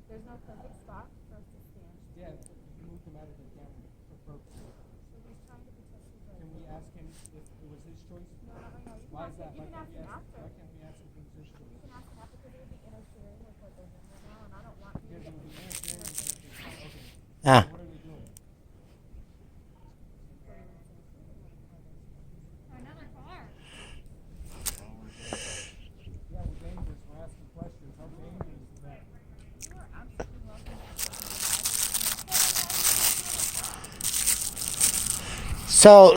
There's no perfect spot for us to stand. Yeah, you moved him out of the camera for purpose. So he's trying to protect his rights. Can we ask him if it was his choice? No, not right now. Why is that? You can ask him after. Why can't we ask him if it was his choice? You can ask him after because it would be interfering with what they're doing right now, and I don't want you to get interfering. Ah. What are they doing? Another car. Yeah, we're dangerous. We're asking questions. How dangerous is that? You are absolutely welcome.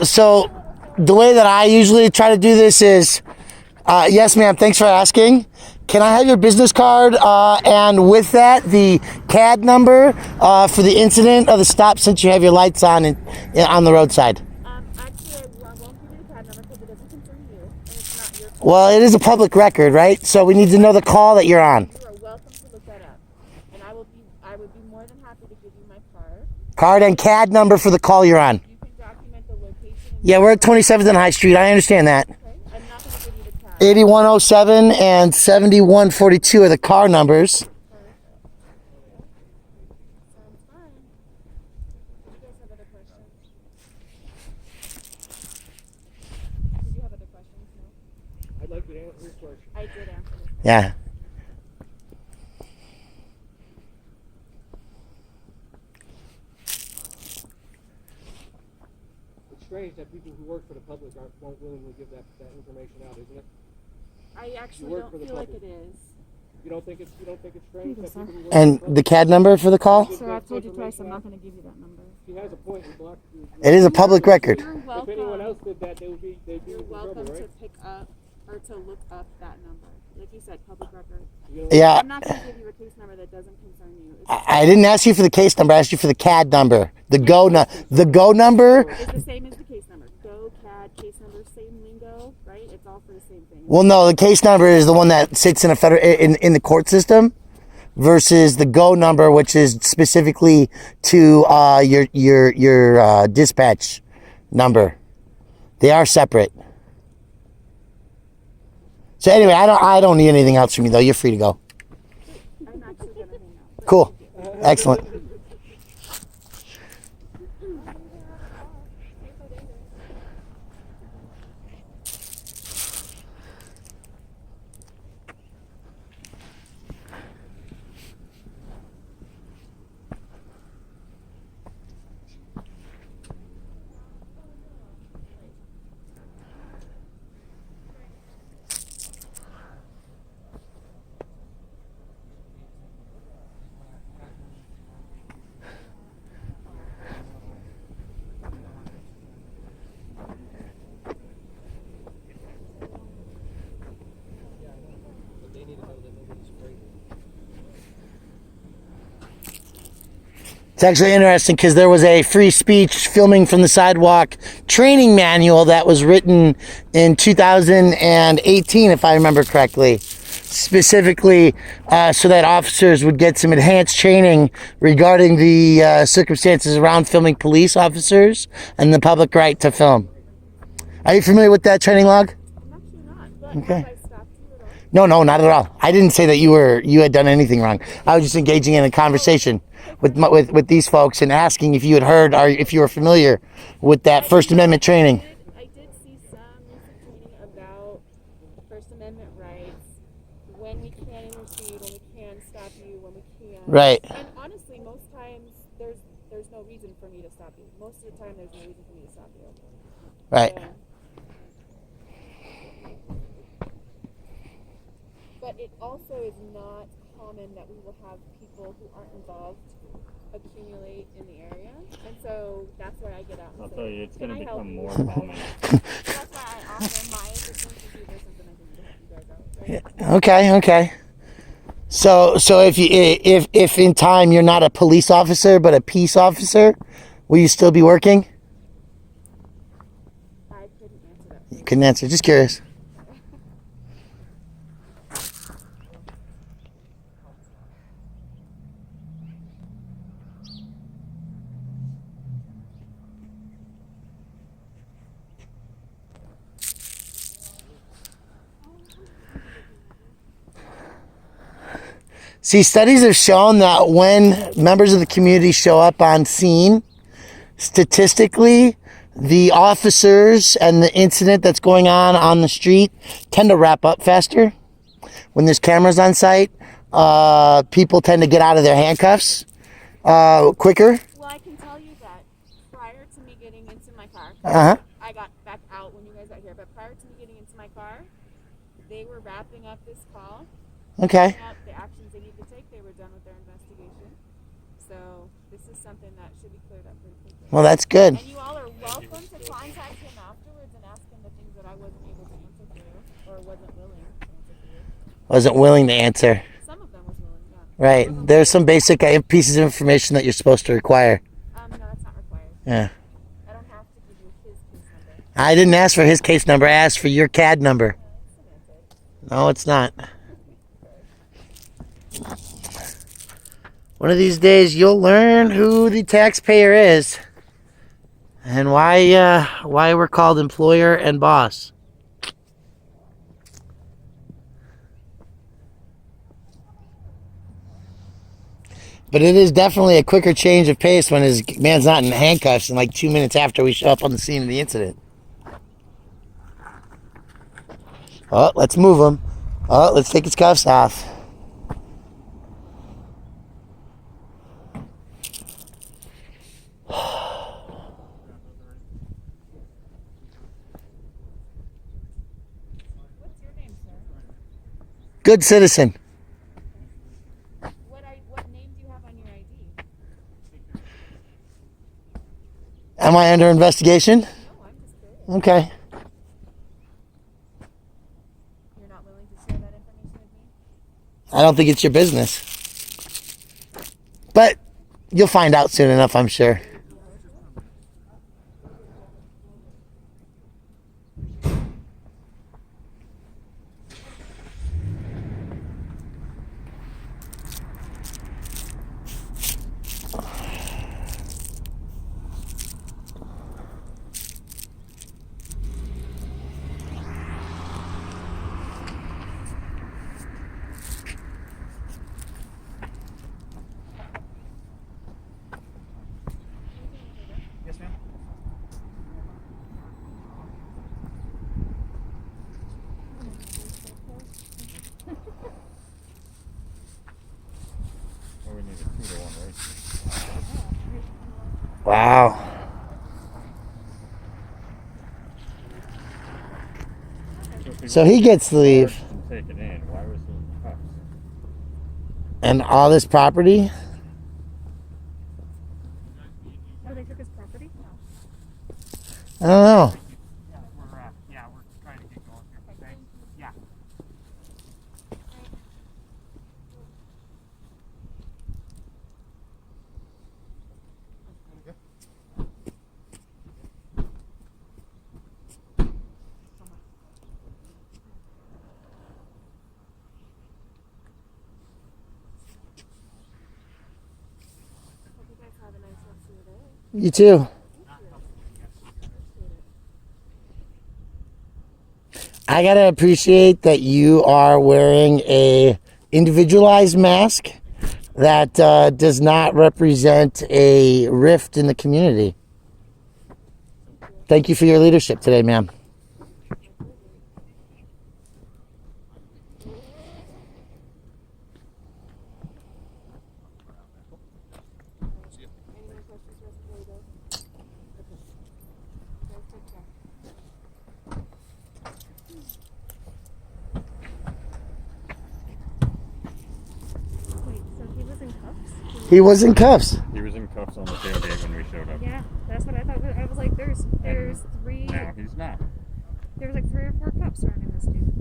So the way that I usually try to do this is, yes, ma'am. Thanks for asking. Can I have your business card and with that the CAD number for the incident of the stop since you have your lights on on the roadside? Actually, I won't give you the CAD number because it doesn't concern you, and it's not your fault. Well, it is a public record, right? So we need to know the call that you're on. You are welcome to look that up, and I would be more than happy to give you my card. Card and CAD number for the call you're on. You can document the location. Yeah, we're at 27th and High Street. I understand that. Okay, I'm not going to give you the CAD. 8107 and 7142 are the car numbers. Sounds fine. Do you guys have other questions? Did you have other questions? No? I'd like you to answer your question. I did answer this. Yeah. It's strange that people who work for the public won't willingly give that information out, isn't it? I actually work don't for the feel like public. it is. You don't think it's strange that people who work And for the the CAD number for the call? Sir, I've told you twice I'm not going to give you that number. He has a point. We blocked. It is a public record. You're If anyone welcome. else did that, they'd be You're in welcome trouble, to right? pick up or to look up that number. Like you said, public record. Yeah. I'm not going to give you a case number that doesn't concern you. I didn't ask you for the case number. I asked you for the CAD number. The go number. It's the same as the case number. Go, CAD, case number, same lingo, right? It's all for the same thing. Well, no, the case number is the one that sits in a federal in the court system, versus the go number, which is specifically to your dispatch number. They are separate. So anyway, I don't need anything else from you though. You're free to go. I'm actually going to hang out. Cool. Excellent. It's actually interesting because there was a free speech filming from the sidewalk training manual that was written in 2018, if I remember correctly, specifically so that officers would get some enhanced training regarding the circumstances around filming police officers and the public right to film. Are you familiar with that training log? I'm actually not. But Okay. have I stopped you at all? No, not at all. I didn't say that you had done anything wrong. I was just engaging in a conversation with these folks and asking if you had heard or if you were familiar with that First Amendment training. I did see some recent training about First Amendment rights, when we can intercede, when we can stop you, when we can. Right. And honestly, most times there's no reason for me to stop you. Most of the time, there's no reason for me to stop you. Right. So, but it also is not common that we will have people who aren't involved accumulate in the area, and so that's why I get out and I'll say, tell you, it's "Can going to I help become you?" more common. That's why I offer my assistance to do this and then I can help you guys out. Right? Okay. So if in time you're not a police officer but a peace officer, will you still be working? I couldn't answer that. You couldn't answer. Just curious. See, studies have shown that when members of the community show up on scene, statistically, the officers and the incident that's going on the street tend to wrap up faster. When there's cameras on site, people tend to get out of their handcuffs quicker. Well, I can tell you that prior to me getting into my car, Uh-huh. I got back out when you guys got here, but prior to me getting into my car, they were wrapping up this call. Okay. Wrapping up the actions they need to take. They were done with their investigation. So this is something that should be cleared up pretty quickly. Well, that's good. And you all are welcome to contact him afterwards and ask him the things that I wasn't able to answer for you or wasn't willing to answer for you. Wasn't willing to answer. Some of them was willing, yeah. Right. There's some basic pieces of information that you're supposed to require. No, that's not required. Yeah. I don't have to give you his case number. I didn't ask for his case number. I asked for your CAD number. No, it's not. One of these days, you'll learn who the taxpayer is and why we're called employer and boss. But it is definitely a quicker change of pace when his man's not in handcuffs and like 2 minutes after we show up on the scene of the incident. Oh, let's move him. Oh, let's take his cuffs off. What's your name, sir? Good citizen. What name do you have on your ID? Am I under investigation? No, I'm just curious. Okay. You're not willing to share that information with me? I don't think it's your business. But you'll find out soon enough, I'm sure. Yes, ma'am. Well, we need a 2-to-1 ratio. Wow. So he gets to leave. And take it in. Why was he in cuffs? And all this property? Oh, they took his property? I don't know. Yeah, we're trying to get going here. Okay. Yeah. Hope you guys have a nice rest of your day. You too. I gotta appreciate that you are wearing a individualized mask that does not represent a rift in the community. Thank you for your leadership today, ma'am. Any more questions for us before we go? Okay. You guys take care. Wait, so he was in cuffs? He was in cuffs. He was in cuffs on the tailgate when we showed up. Yeah, that's what I thought. I was like, there's three. Now he's not. There was like 3 or 4 cops surrounding this dude.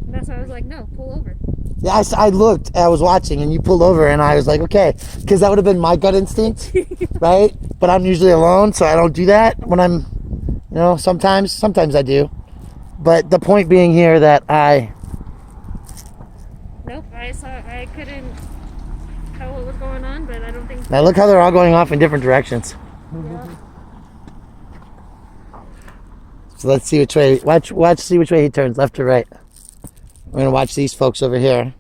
And that's why I was like, no, pull over. Yeah, I looked, I was watching, and you pulled over, and I was like, okay, because that would have been my gut instinct, right? But I'm usually alone, so I don't do that when I'm, sometimes I do. But the point being here that Nope, I couldn't tell what was going on, but I don't think. now look how they're all going off in different directions. Yeah. So let's see which way, see which way he turns, left or right. We're gonna watch these folks over here.